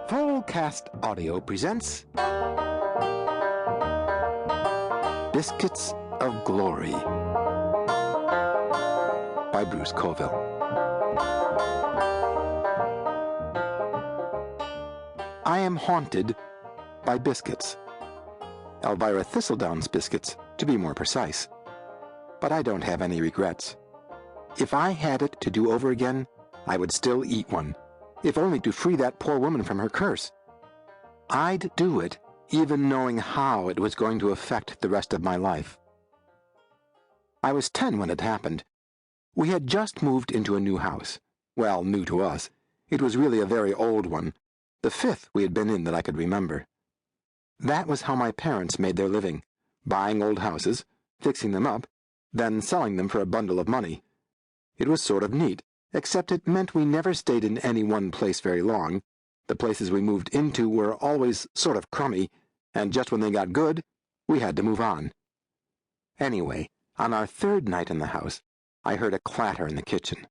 Fullcast Audio presents Biscuits of Glory by Bruce Coville. I am haunted by biscuits. Elvira Thistledown's biscuits, to be more precise. But I don't have any regrets. If I had it to do over again, I would still eat one, if only to free that poor woman from her curse. I'd do it, even knowing how it was going to affect the rest of my life. I was 10 when it happened. We had just moved into a new house. Well, new to us. It was really a very old one, the 5th we had been in that I could remember. That was how my parents made their living, buying old houses, fixing them up, then selling them for a bundle of money. It was sort of neat, except it meant we never stayed in any one place very long. The places we moved into were always sort of crummy, and just when they got good, we had to move on. Anyway, on our 3rd night in the house, I heard a clatter in the kitchen.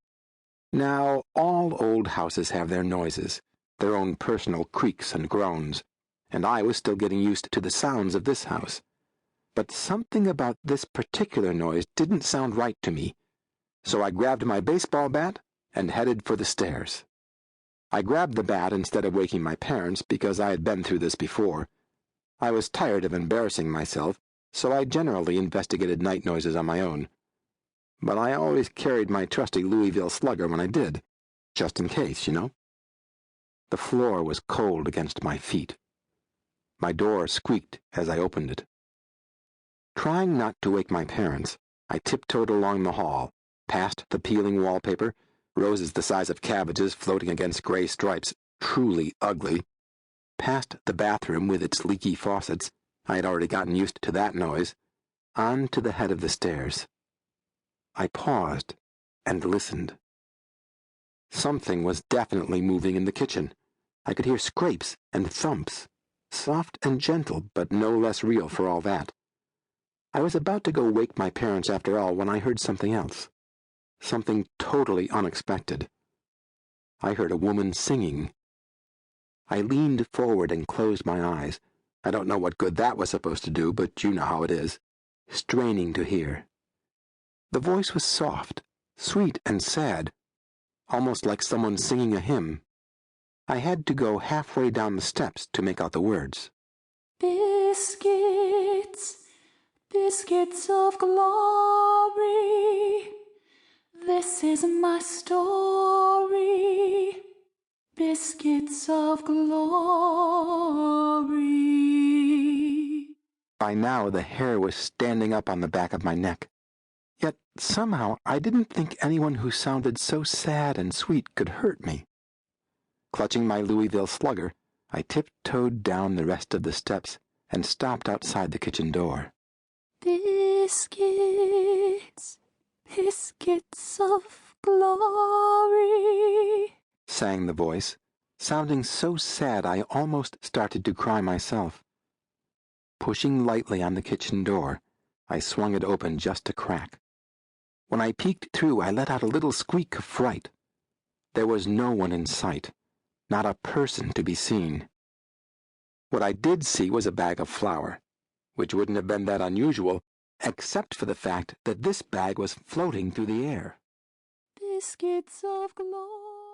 Now, all old houses have their noises, their own personal creaks and groans, and I was still getting used to the sounds of this house. But something about this particular noise didn't sound right to me, so I grabbed my baseball bat and headed for the stairs. I grabbed the bat instead of waking my parents because I had been through this before. I was tired of embarrassing myself, so I generally investigated night noises on my own. But I always carried my trusty Louisville slugger when I did, just in case, you know. The floor was cold against my feet. My door squeaked as I opened it. Trying not to wake my parents, I tiptoed along the hall, past the peeling wallpaper, roses the size of cabbages floating against gray stripes, truly ugly, past the bathroom with its leaky faucets, I had already gotten used to that noise, on to the head of the stairs. I paused and listened. Something was definitely moving in the kitchen. I could hear scrapes and thumps, soft and gentle, but no less real for all that. I was about to go wake my parents after all when I heard something else. Something totally unexpected. I heard a woman singing. I leaned forward and closed my eyes. I don't know what good that was supposed to do, but you know how it is. Straining to hear. The voice was soft, sweet and sad, almost like someone singing a hymn. I had to go halfway down the steps to make out the words. Biscuits, biscuits of glory, this is my story. Biscuits of glory. By now the hair was standing up on the back of my neck. Yet somehow I didn't think anyone who sounded so sad and sweet could hurt me. Clutching my Louisville slugger, I tiptoed down the rest of the steps and stopped outside the kitchen door. Biscuits, biscuits of glory, sang the voice, sounding so sad I almost started to cry myself. Pushing lightly on the kitchen door, I swung it open just a crack. When I peeked through, I let out a little squeak of fright. There was no one in sight, not a person to be seen. What I did see was a bag of flour, which wouldn't have been that unusual, except for the fact that this bag was floating through the air. Biscuits of glory.